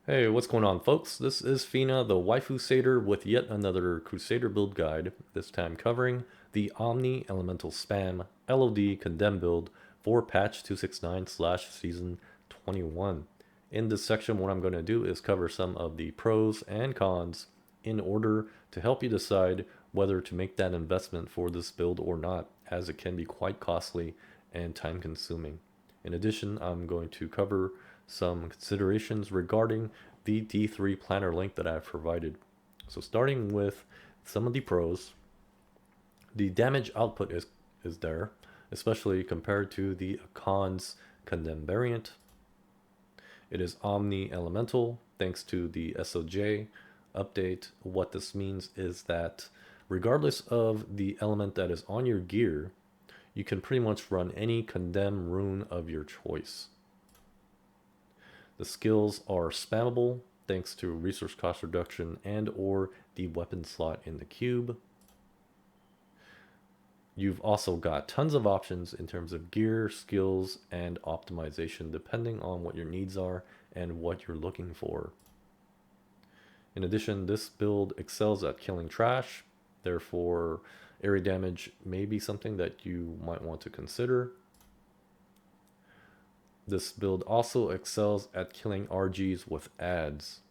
Hey, what's going on, folks? This is Fina, the waifu satyr, with yet another Crusader build guide, this time covering the Omni-Elemental Spam LoD Condemn build for patch 269/season 21. In this section, what I'm going to do is cover some of the pros and cons in order to help you decide whether to make that investment for this build or not, as it can be quite costly and time consuming. In addition, I'm going to cover some considerations regarding the D3 planner link that I've provided. So starting with some of the pros, the damage output is there, especially compared to the cons Condemn variant. It is omni-elemental thanks to the SOJ update. What this means is that regardless of the element that is on your gear, you can pretty much run any Condemn rune of your choice. The skills are spammable thanks to resource cost reduction and or the weapon slot in the cube. You've also got tons of options in terms of gear, skills, and optimization depending on what your needs are and what you're looking for. In addition, this build excels at killing trash, therefore area damage may be something that you might want to consider. This build also excels at killing RGs with adds.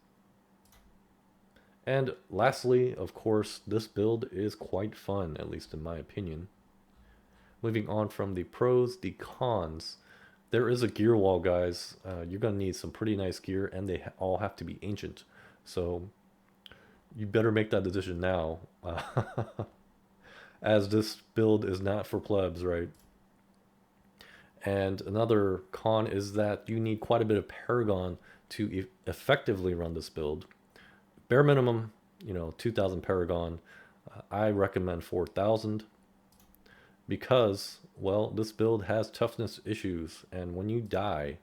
And lastly, of course, this build is quite fun, at least in my opinion. Moving on from the pros, the cons. There is a gear wall, guys. You're going to need some pretty nice gear, and they all have to be ancient. So you better make that decision now, as this build is not for plebs, right? And another con is that you need quite a bit of Paragon to effectively run this build. Bare minimum, 2,000 Paragon. I recommend 4,000 because, well, this build has toughness issues, and when you die,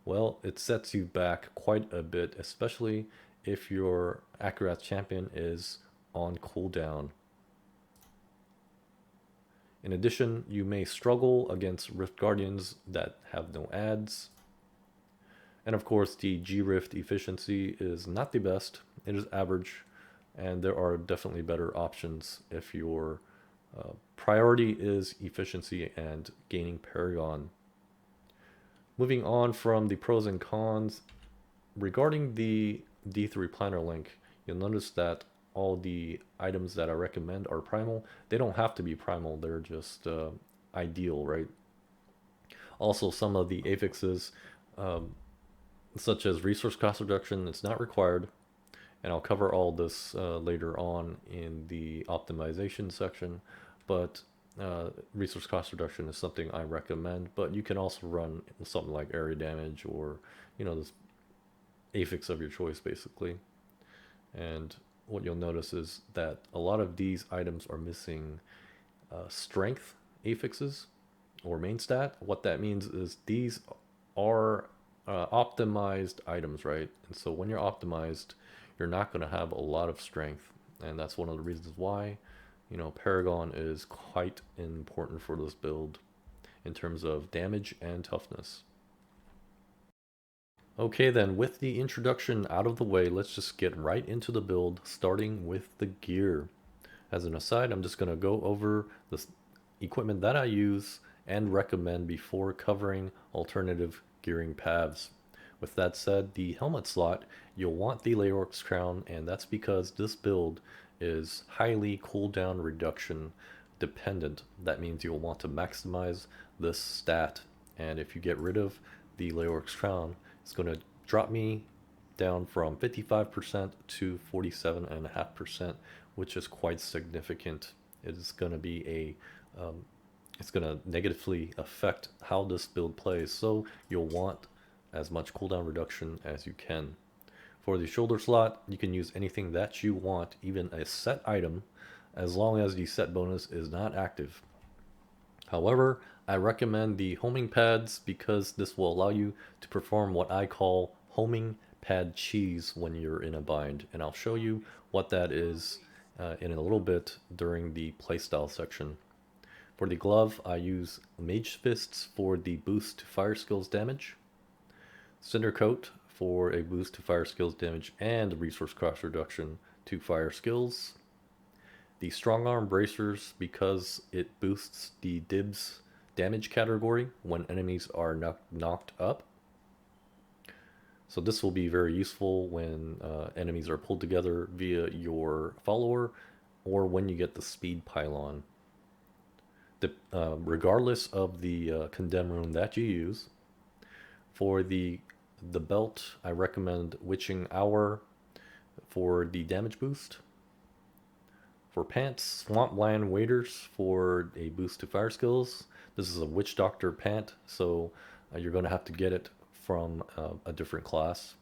well, it sets you back quite a bit, especially if your Akarat champion is on cooldown. In addition, you may struggle against Rift Guardians that have no adds. And of course, the G-Rift efficiency is not the best. It is average, and there are definitely better options if your priority is efficiency and gaining Paragon. Moving on from the pros and cons, regarding the D3 planner link, you'll notice that all the items that I recommend are primal. They don't have to be primal, they're just ideal, right? Also, some of the affixes, such as resource cost reduction, it's not required. And I'll cover all this later on in the optimization section. But resource cost reduction is something I recommend. But you can also run something like area damage or, this affix of your choice, basically. And what you'll notice is that a lot of these items are missing strength affixes or main stat. What that means is these are optimized items, right? And so when you're optimized, you're not going to have a lot of strength. And that's one of the reasons why, Paragon is quite important for this build in terms of damage and toughness. Okay then, with the introduction out of the way, let's just get right into the build, starting with the gear. As an aside, I'm just going to go over the equipment that I use and recommend before covering alternative gearing paths. With that said, the helmet slot, you'll want the Leorc's crown, and that's because this build is highly cooldown reduction dependent. That means you'll want to maximize this stat, and if you get rid of the Leorc's crown, it's going to drop me down from 55% to 47.5%, which is quite significant. It is going to be it's going to negatively affect how this build plays, so you'll want as much cooldown reduction as you can. For the shoulder slot, you can use anything that you want, even a set item, as long as the set bonus is not active. However, I recommend the homing pads because this will allow you to perform what I call homing pad cheese when you're in a bind, and I'll show you what that is in a little bit during the playstyle section. For the glove, I use Mage Fists for the boost to fire skills damage, Cinder Coat for a boost to fire skills damage and resource cost reduction to fire skills. The strong arm bracers, because it boosts the dibs damage category when enemies are knocked up. So this will be very useful when enemies are pulled together via your follower or when you get the speed pylon. Regardless of the Condemn rune that you use, for the belt, I recommend Witching Hour for the damage boost. For pants, Swampland Waders for a boost to fire skills. This is a Witch Doctor pant, so you're going to have to get it from a different class.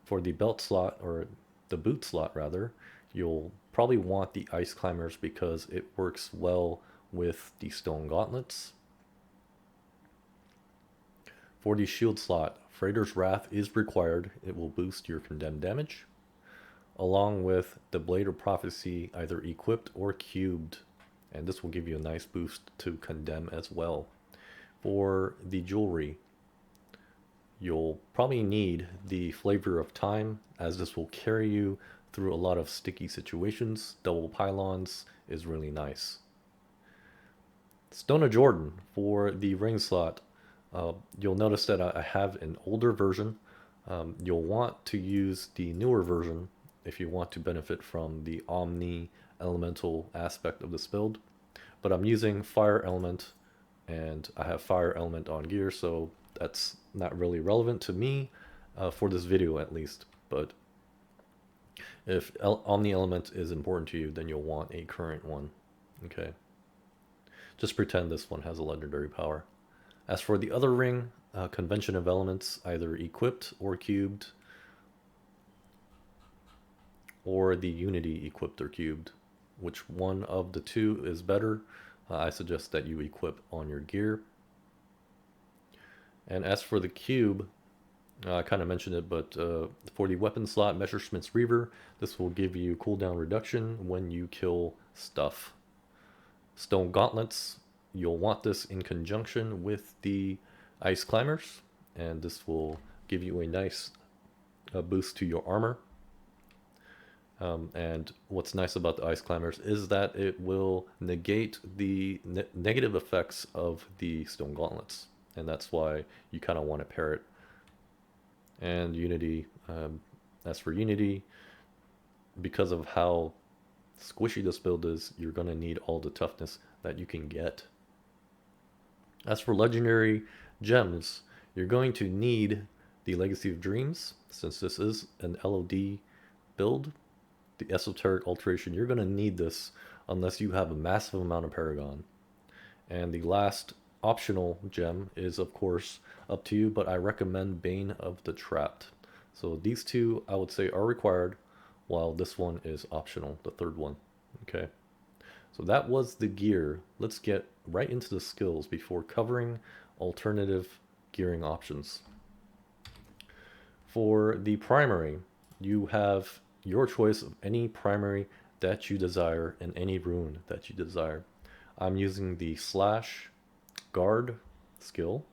For the belt slot, or the boot slot rather, you'll probably want the Ice Climbers because it works well with the Stone Gauntlets. For the shield slot, Freighter's Wrath is required. It will boost your condemned damage, along with the Blade of Prophecy either equipped or cubed, and this will give you a nice boost to Condemn as well. For the jewelry, you'll probably need the Flavor of Time, as this will carry you through a lot of sticky situations. Double pylons is really nice. Stone of Jordan for the ring slot. You'll notice that I have an older version. You'll want to use the newer version if you want to benefit from the Omni-Elemental aspect of this build. But I'm using Fire Element, and I have Fire Element on gear, so that's not really relevant to me for this video at least. But if Omni-Element is important to you, then you'll want a current one. Okay. Just pretend this one has a legendary power. As for the other ring, Convention of Elements, either equipped or cubed, or the Unity equipped or cubed. Which one of the two is better? I suggest that you equip on your gear. And as for the cube, I kind of mentioned it, but for the weapon slot, Messerschmitt's Reaver, this will give you cooldown reduction when you kill stuff. Stone Gauntlets, you'll want this in conjunction with the Ice Climbers, and this will give you a nice boost to your armor. And what's nice about the Ice Climbers is that it will negate the negative effects of the Stone Gauntlets, and that's why you kind of want to pair it. And Unity, as for Unity, because of how squishy this build is, you're going to need all the toughness that you can get. As for legendary gems, you're going to need the Legacy of Dreams, since this is an LoD build. The Esoteric Alteration, you're going to need this unless you have a massive amount of Paragon. And the last optional gem is, of course, up to you, but I recommend Bane of the Trapped. So these two, I would say, are required, while this one is optional, the third one. Okay, so that was the gear. Let's get right into the skills before covering alternative gearing options. For the primary, you have your choice of any primary that you desire and any rune that you desire. I'm using the slash guard skill,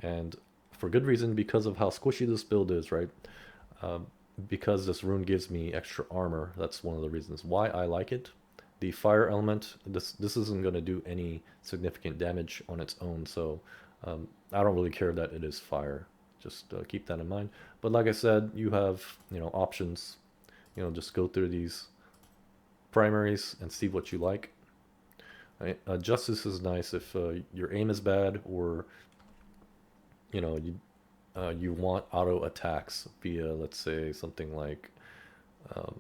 and for good reason, because of how squishy this build is, right? Because this rune gives me extra armor, that's one of the reasons why I like it. The fire element, this isn't going to do any significant damage on its own, so I don't really care that it is fire. Just keep that in mind. But like I said, you have options. Just go through these primaries and see what you like. Justice is nice if your aim is bad, or you want auto attacks via, let's say, something like let's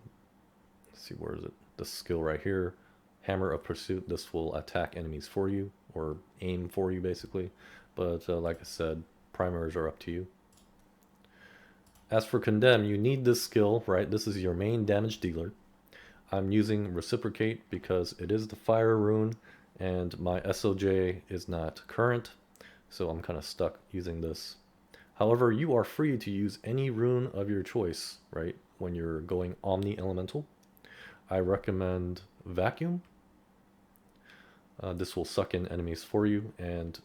see, where is it? The skill right here, Hammer of Pursuit. This will attack enemies for you, or aim for you basically. But like I said, primaries are up to you. As for Condemn, you need this skill, right? This is your main damage dealer. I'm using Reciprocate because it is the fire rune, and my SOJ is not current, so I'm kind of stuck using this. However, you are free to use any rune of your choice, right? When you're going Omni-Elemental. I recommend Vacuum. This will suck in enemies for you, and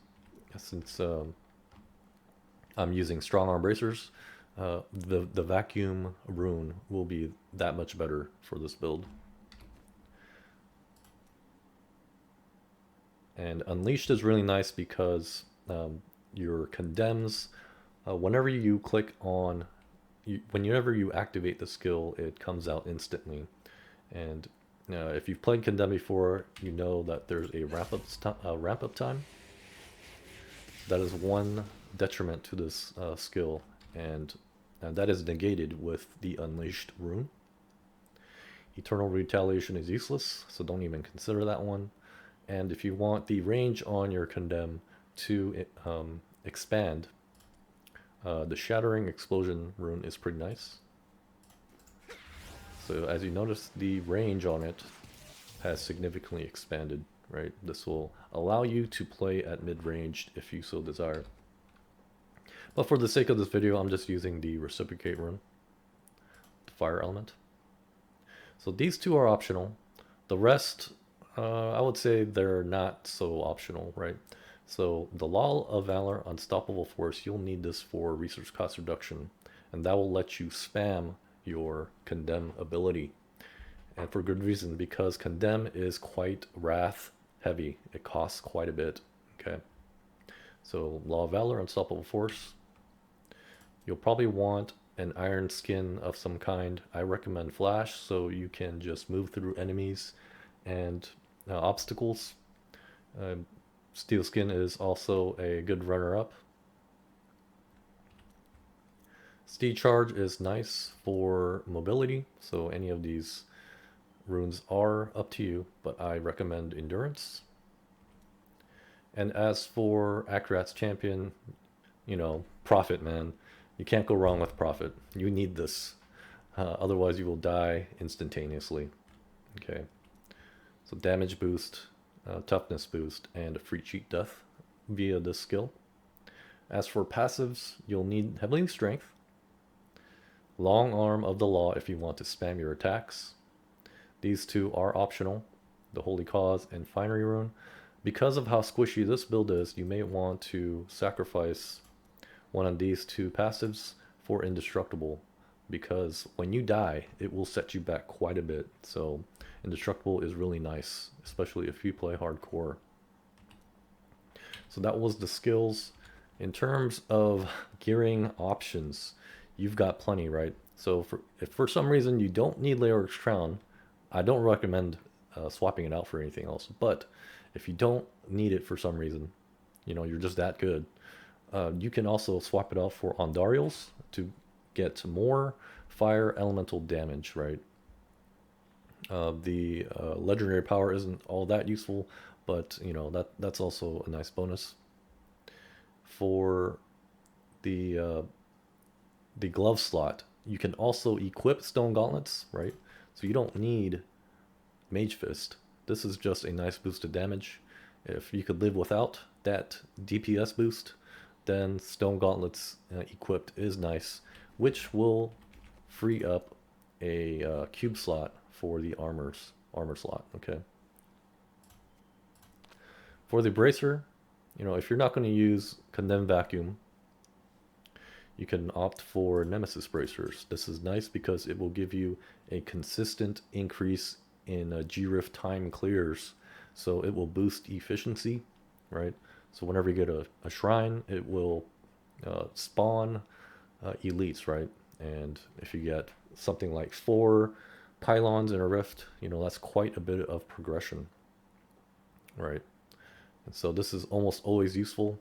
since I'm using Strong Arm Bracers, the vacuum rune will be that much better for this build. And Unleashed is really nice because your condemns, whenever you click on, whenever you activate the skill, it comes out instantly. And if you've played Condemn before, you know that there's a ramp up time. That is one detriment to this skill, and that is negated with the Unleashed rune. Eternal Retaliation is useless, so don't even consider that one. And if you want the range on your Condemn to expand, the Shattering Explosion rune is pretty nice. So as you notice, the range on it has significantly expanded, right? This will allow you to play at mid-range if you so desire. But for the sake of this video, I'm just using the Reciprocate rune, the Fire Element. So these two are optional. The rest, I would say they're not so optional, right? So the Law of Valor, Unstoppable Force, you'll need this for resource cost reduction, and that will let you spam your Condemn ability. And for good reason, because Condemn is quite wrath heavy. It costs quite a bit, okay? So Law of Valor, Unstoppable Force. You'll probably want an iron skin of some kind. I recommend Flash, so you can just move through enemies and obstacles. Steel skin is also a good runner-up. Steed Charge is nice for mobility, so any of these runes are up to you, but I recommend Endurance. And as for Akarat's Champion, you know, Prophet, man. You can't go wrong with Prophet. You need this. Otherwise you will die instantaneously. Okay. So damage boost, toughness boost, and a free cheat death via this skill. As for passives, you'll need Heavenly Strength, Long Arm of the Law if you want to spam your attacks. These two are optional, the Holy Cause and Finery Rune. Because of how squishy this build is, you may want to sacrifice one of these two passives for Indestructible, because when you die, it will set you back quite a bit. So Indestructible is really nice, especially if you play hardcore. So that was the skills. In terms of gearing options, you've got plenty, right? So if for some reason you don't need Leoric's Crown, I don't recommend swapping it out for anything else. But if you don't need it for some reason, you know, you're just that good, you can also swap it out for Ondarials to get more fire elemental damage, right? The legendary power isn't all that useful, but you know, that's also a nice bonus. For the glove slot, you can also equip Stone Gauntlets, right? So you don't need Mage Fist. This is just a nice boost to damage. If you could live without that DPS boost, then Stone Gauntlets equipped is nice, which will free up a cube slot for the armor slot, okay? For the Bracer, you know, if you're not going to use Condemn Vacuum, you can opt for Nemesis Bracers. This is nice because it will give you a consistent increase in G-Rift time clears, so it will boost efficiency, right? So whenever you get a shrine, it will spawn elites, right? And if you get something like 4 pylons in a rift, you know, that's quite a bit of progression, right? And so this is almost always useful.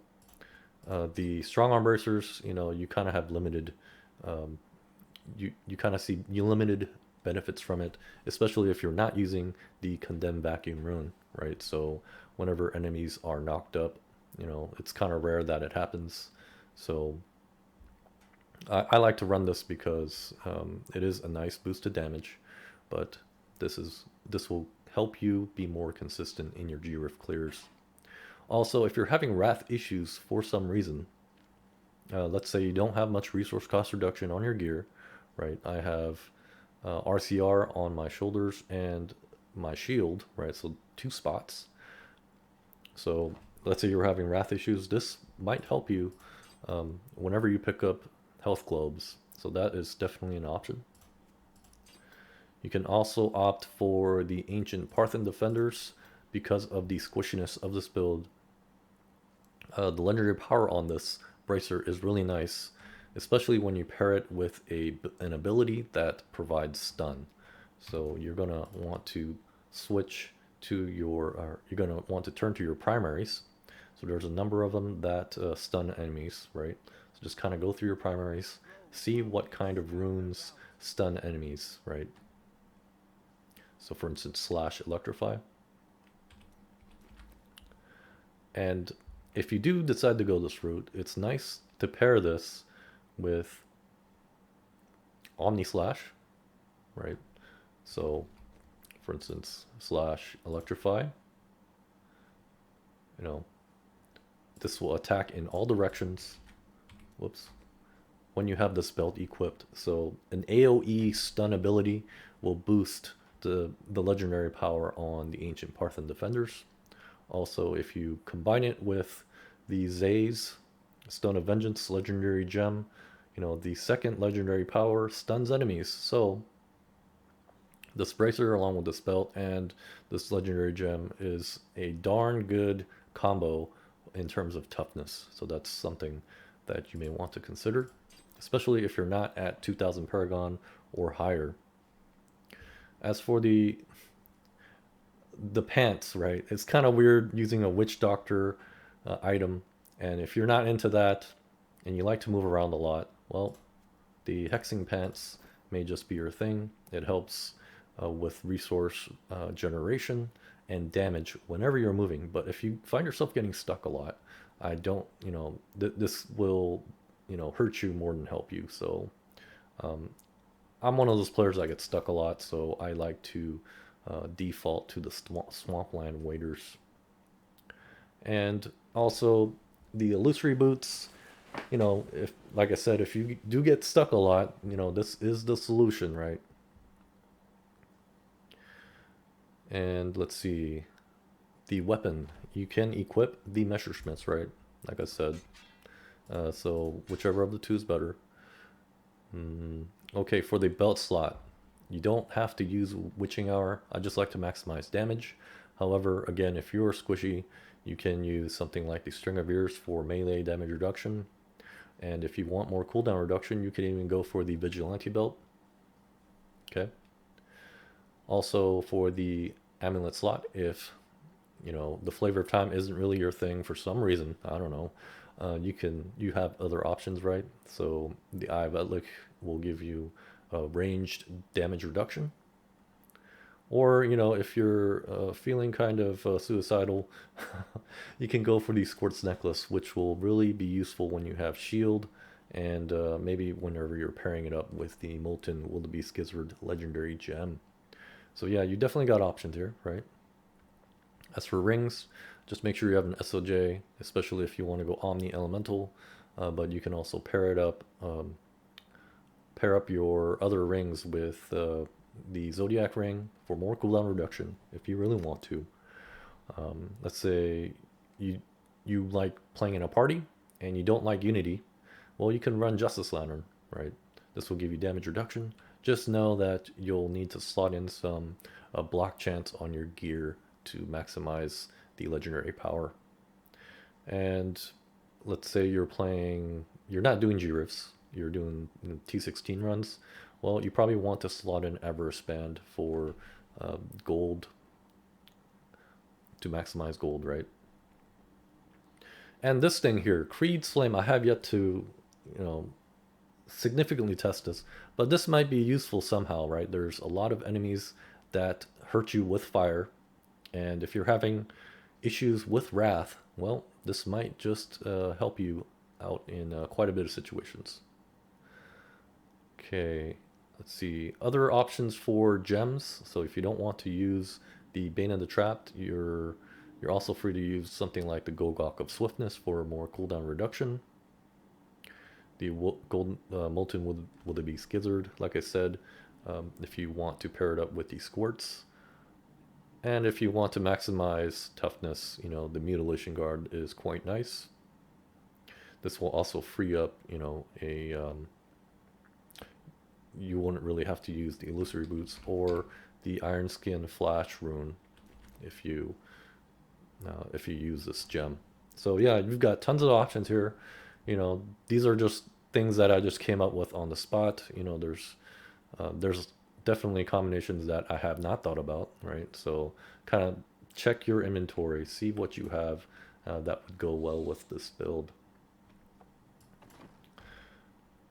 The strong arm bracers, you know, you kind of have limited, you kind of see limited benefits from it, especially if you're not using the Condemn Vacuum rune, right? So whenever enemies are knocked up, you know, it's kind of rare that it happens. So I like to run this because it is a nice boost to damage, but this will help you be more consistent in your G-Rift clears. Also, if you're having wrath issues for some reason, let's say you don't have much resource cost reduction on your gear, right? I have RCR on my shoulders and my shield, right? So 2 spots. So let's say you're having wrath issues. This might help you whenever you pick up health globes. So that is definitely an option. You can also opt for the Ancient Parthian Defenders because of the squishiness of this build. The legendary power on this bracer is really nice, especially when you pair it with an ability that provides stun. So you're going to want to switch to you're going to want to turn to your primaries. So there's a number of them that stun enemies, right? So just kind of go through your primaries, see what kind of runes stun enemies, right? So for instance, slash electrify. And if you do decide to go this route, it's nice to pair this with Omni Slash, right? So for instance, slash electrify, this will attack in all directions. Whoops. When you have this belt equipped. So an AoE stun ability will boost the legendary power on the Ancient Parthian Defenders. Also, if you combine it with the Zay's Stone of Vengeance legendary gem, the second legendary power stuns enemies. So this bracer along with this belt and this legendary gem is a darn good combo in terms of toughness. So that's something that you may want to consider, especially if you're not at 2000 Paragon or higher. As for the pants, right? It's kind of weird using a witch doctor item, and if you're not into that and you like to move around a lot, well, the hexing pants may just be your thing. It helps with resource generation and damage whenever you're moving. But if you find yourself getting stuck a lot, I don't, this will, hurt you more than help you. So I'm one of those players that gets stuck a lot, so I like to default to the swampland waders. And also the illusory boots, if, like I said, if you do get stuck a lot, this is the solution, right? And let's see, the weapon, you can equip the Messerschmitts, right? Like I said, so whichever of the two is better. Okay, for the belt slot, you don't have to use Witching Hour. I just like to maximize damage. However, again, if you're squishy, you can use something like the String of Ears for melee damage reduction. And if you want more cooldown reduction, you can even go for the Vigilante belt. Okay. Also for the amulet slot, if the Flavor of Time isn't really your thing for some reason, I don't know, you have other options, right? So the Eye of Etlik will give you a ranged damage reduction. Or, if you're feeling kind of suicidal, you can go for the Squirts Necklace, which will really be useful when you have shield, and maybe whenever you're pairing it up with the Molten Wildebeest Gizzard legendary gem. So yeah, you definitely got options here, right? As for rings, just make sure you have an SOJ, especially if you want to go Omni-Elemental, but you can also pair it up, pair up your other rings with the Zodiac ring for more cooldown reduction if you really want to. Let's say you like playing in a party and you don't like Unity, well, you can run Justice Lantern, right? This will give you damage reduction. Just know that you'll need to slot in some block chance on your gear to maximize the legendary power. And let's say you're not doing G-Rifts, you're doing T16 runs. Well, you probably want to slot in Avarice Band for gold, to maximize gold, right? And this thing here, Creed's Flame, I have yet to, significantly test this, but this might be useful somehow, right? There's a lot of enemies that hurt you with fire, and if you're having issues with Wrath, well, this might just help you out in quite a bit of situations. Okay, let's see. Other options for gems. So if you don't want to use the Bane of the Trapped, you're also free to use something like the Gogok of Swiftness for more cooldown reduction. The Molten Wildebeest Gizzard, like I said, if you want to pair it up with the Squirts. And if you want to maximize toughness, the Mutilation Guard is quite nice. This will also free up, you wouldn't really have to use the illusory boots or the iron skin flash rune if you use this gem. So yeah, you've got tons of options here. You know, these are just things that I just came up with on the spot. You know, there's definitely combinations that I have not thought about, right? So kind of check your inventory, see what you have that would go well with this build.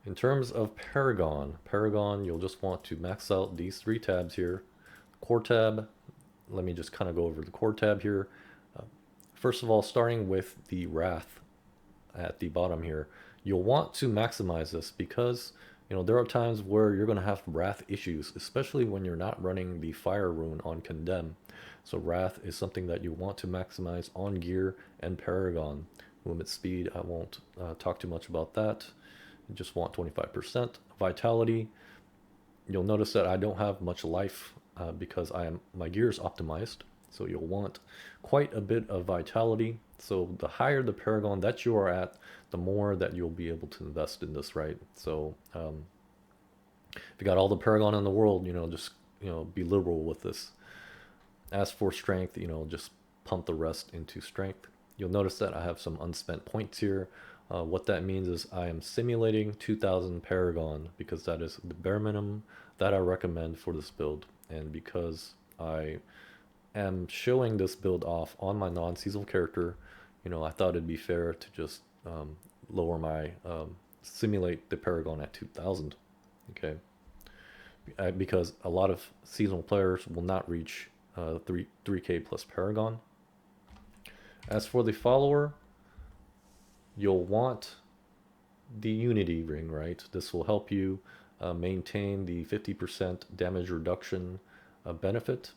In terms of Paragon, you'll just want to max out these 3 tabs here. Core tab, let me just kind of go over the core tab here. First of all, starting with the Wrath at the bottom here, you'll want to maximize this because you know there are times where you're going to have Wrath issues, especially when you're not running the Fire rune on Condemn. So Wrath is something that you want to maximize on Gear and Paragon. Movement speed, I won't talk too much about that. You just want 25%. Vitality, you'll notice that I don't have much life because my gear is optimized. So you'll want quite a bit of vitality. So the higher the Paragon that you are at, the more that you'll be able to invest in this, right? So if you got all the Paragon in the world, you know, just be liberal with this. As for strength, you know, just pump the rest into strength. You'll notice that I have some unspent points here. What that means is I am simulating 2000 Paragon because that is the bare minimum that I recommend for this build. And because I am showing this build off on my non-seasonal character, you know, I thought it'd be fair to just lower my simulate the Paragon at 2000. Okay, because a lot of seasonal players will not reach 3K plus Paragon. As for the follower, you'll want the Unity ring, right? This will help you maintain the 50% damage reduction benefit.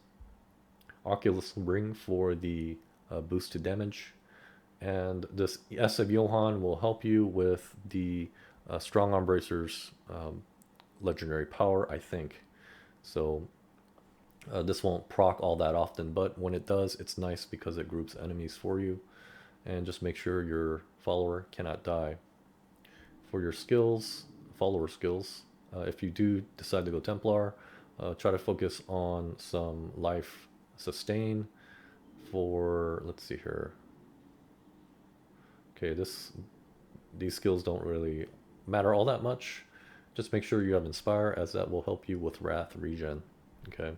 Oculus ring for the boost to damage. And this S of Johann will help you with the Strong Arm Bracer's legendary power, I think. So this won't proc all that often, but when it does, it's nice because it groups enemies for you. And just make sure your follower cannot die. For your skills, follower skills, if you do decide to go Templar, try to focus on some life sustain for, let's see here. Okay, these skills don't really matter all that much. Just make sure you have Inspire, as that will help you with Wrath regen. Okay,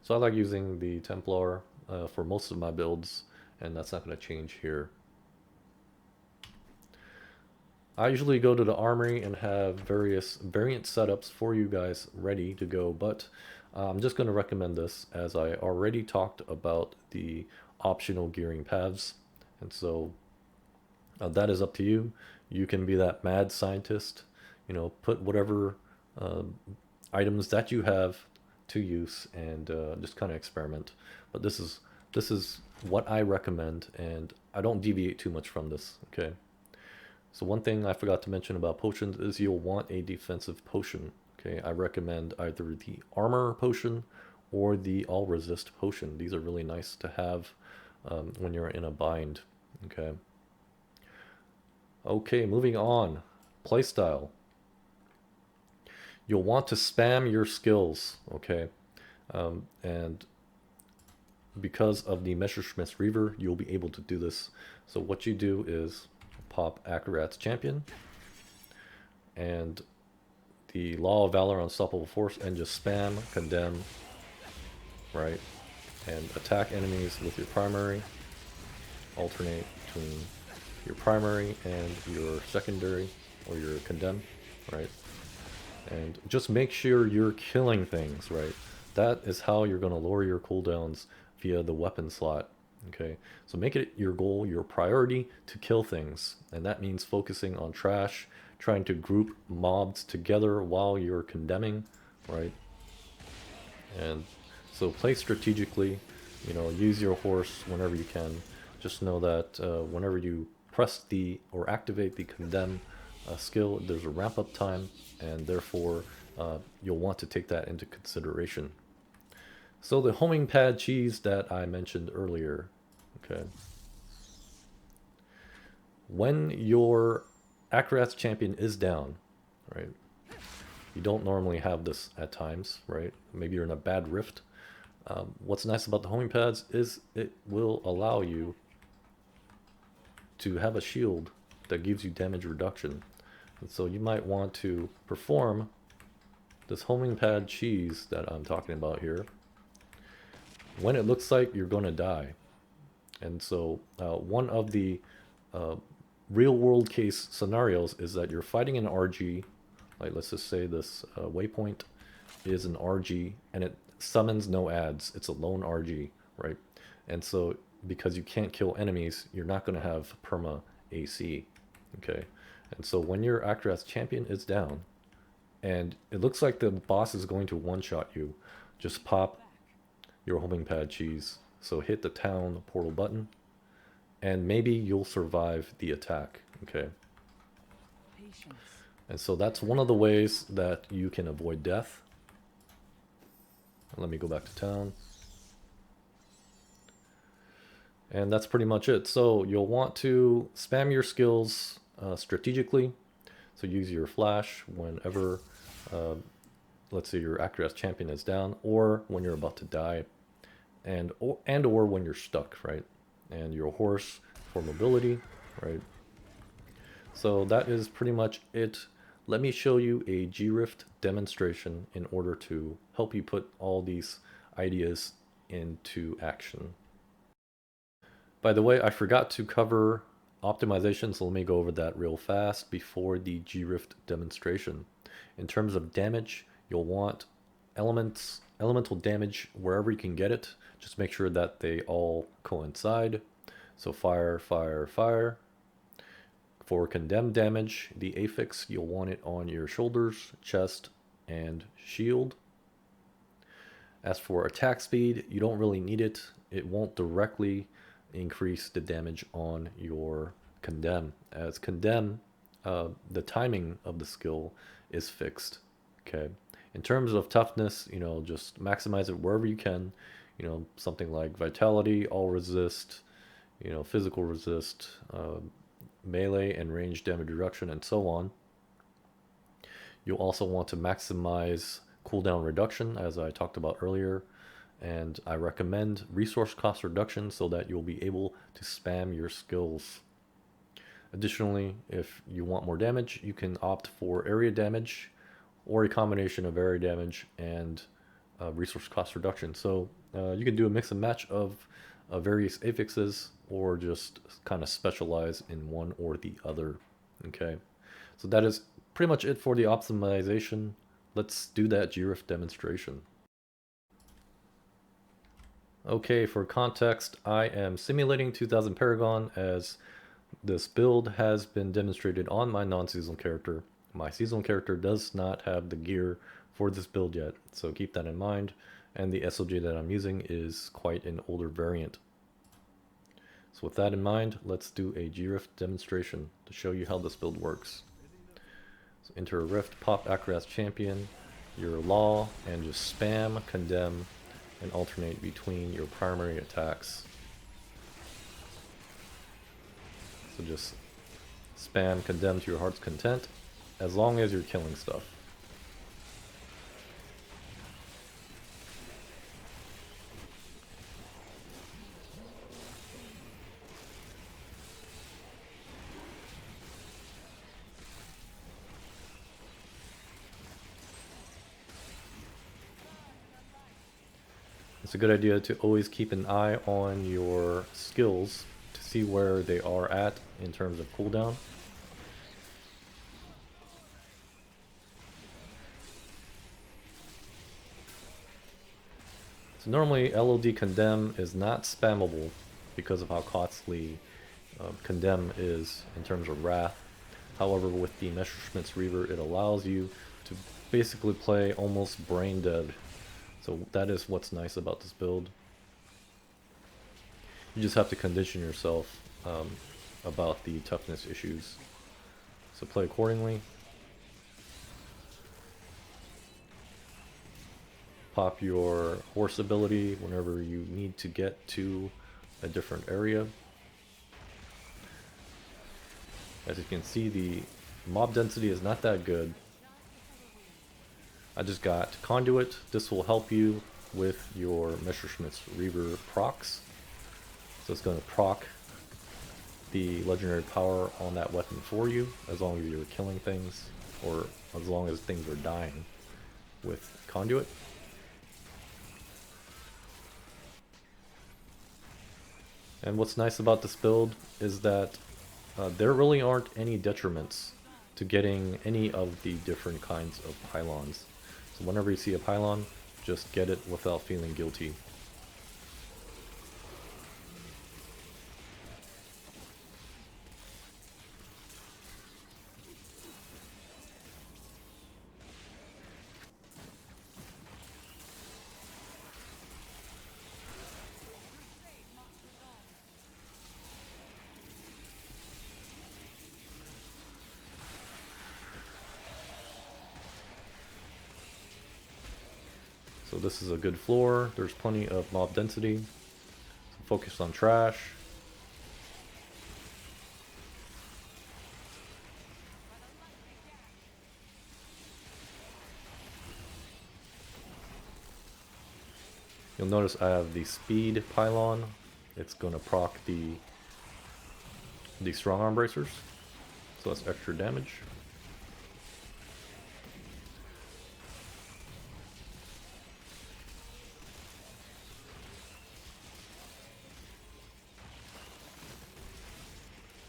so I like using the Templar for most of my builds, and that's not going to change here. I usually go to the armory and have various variant setups for you guys ready to go, but I'm just going to recommend this as I already talked about the optional gearing paths, and so that is up to you. You can be that mad scientist, you know, put whatever items that you have to use and just kind of experiment. But this is what I recommend, and I don't deviate too much from this. Okay. So one thing I forgot to mention about potions is you'll want a defensive potion. Okay, I recommend either the armor potion or the all resist potion. These are really nice to have when you're in a bind. Okay. Okay, moving on. Playstyle. You'll want to spam your skills. Okay, and because of the Messerschmitt's Reaver, you'll be able to do this. So what you do is pop Akarat's Champion and the Law of Valor Unstoppable Force and just spam Condemn, right? And attack enemies with your primary. Alternate between your primary and your secondary or your Condemn, right? And just make sure you're killing things, right? That is how you're going to lower your cooldowns via the weapon slot. Okay, so make it your goal, your priority to kill things, and that means focusing on trash, trying to group mobs together while you're condemning, right? And so play strategically, you know, use your horse whenever you can. Just know that whenever you press the or activate the condemn skill, there's a ramp up time, and therefore you'll want to take that into consideration. So the homing pad cheese that I mentioned earlier, okay. When your Akarat's Champion is down, right, You don't normally have this at times, right? Maybe you're in a bad rift. What's nice about the homing pads is it will allow you to have a shield that gives you damage reduction. And so you might want to perform this homing pad cheese that I'm talking about here when it looks like you're going to die. And so one of the real world case scenarios is that you're fighting an RG, like let's just say this waypoint is an RG and it summons no ads. It's a lone RG, right? And so because you can't kill enemies, you're not going to have perma AC, okay? And so when your actor as champion is down and it looks like the boss is going to one-shot you, just pop your homing pad cheese. So hit the town portal button and maybe you'll survive the attack, okay? Patience. And so that's one of the ways that you can avoid death. Let me go back to town. And that's pretty much it. So you'll want to spam your skills strategically. So use your flash whenever, let's say your actor as champion is down, or when you're about to die, and or when you're stuck, right? And your horse for mobility, right? So that is pretty much it. Let me show you a G-Rift demonstration in order to help you put all these ideas into action. By the way, I forgot to cover optimization, so let me go over that real fast before the G-Rift demonstration. In terms of damage, you'll want elemental damage wherever you can get it. Just make sure that they all coincide. So fire, fire, fire. For Condemn damage, the affix, you'll want it on your shoulders, chest, and shield. As for attack speed, you don't really need it. It won't directly increase the damage on your Condemn. As Condemn, the timing of the skill is fixed. Okay. In terms of toughness, you know, just maximize it wherever you can. You know, something like vitality, all resist, you know, physical resist, melee and range damage reduction, and so on. You'll also want to maximize cooldown reduction, as I talked about earlier, and I recommend resource cost reduction so that you'll be able to spam your skills. Additionally, if you want more damage, you can opt for area damage or a combination of area damage and resource cost reduction. So you can do a mix and match of various affixes or just kind of specialize in one or the other. Okay, so that is pretty much it for the optimization. Let's do that G-Rift demonstration. Okay, for context, I am simulating 2000 Paragon as this build has been demonstrated on my non-seasonal character. My seasonal character does not have the gear for this build yet, so keep that in mind. And the SOJ that I'm using is quite an older variant. So with that in mind, let's do a G-Rift demonstration to show you how this build works. So enter a rift, pop actor as champion, your law, and just spam Condemn and alternate between your primary attacks. So just spam Condemn to your heart's content, as long as you're killing stuff. It's a good idea to always keep an eye on your skills to see where they are at in terms of cooldown. So normally LoD Condemn is not spammable because of how costly Condemn is in terms of Wrath. However, with the Messerschmitt's Reaver, it allows you to basically play almost brain dead. So that is what's nice about this build. You just have to condition yourself about the toughness issues. So play accordingly. Pop your horse ability whenever you need to get to a different area. As you can see, the mob density is not that good. I just got Conduit. This will help you with your Messerschmitt's Reaver procs. So it's going to proc the legendary power on that weapon for you, as long as you're killing things, or as long as things are dying with Conduit. And what's nice about this build is that there really aren't any detriments to getting any of the different kinds of pylons. So whenever you see a pylon, just get it without feeling guilty. So this is a good floor. There's plenty of mob density. So focus on trash. You'll notice I have the speed pylon. It's going to proc the strong arm bracers. So that's extra damage.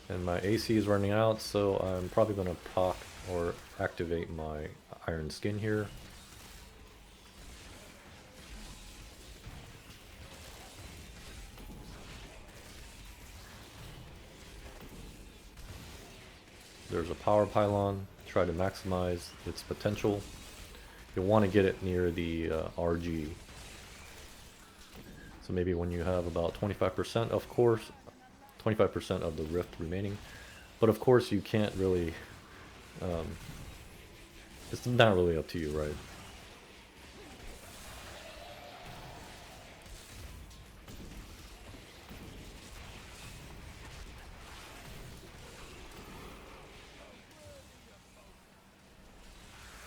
And my AC is running out, so I'm probably going to proc or activate my iron skin here. There's a power pylon. Try to maximize its potential. You'll want to get it near the RG. So maybe when you have about 25%, of course, 25% of the rift remaining. But of course you can't really, it's not really up to you, right?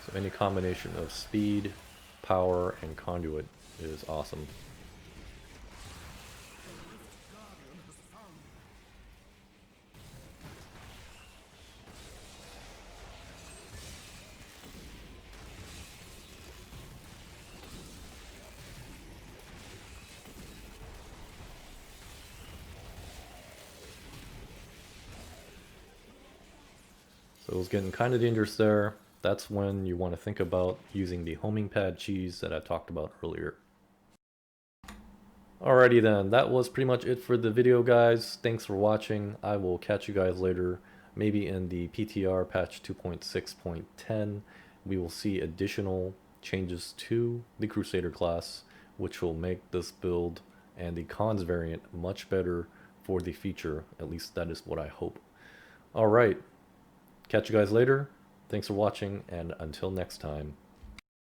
So any combination of speed, power, and conduit is awesome. So it was getting kind of dangerous there. That's when you want to think about using the homing pad cheese that I talked about earlier. Alrighty then, that was pretty much it for the video, guys. Thanks for watching. I will catch you guys later. Maybe in the PTR patch 2.6.10, we will see additional changes to the Crusader class, which will make this build and the cons variant much better for the future. At least that is what I hope. Alright, catch you guys later. Thanks for watching, and until next time.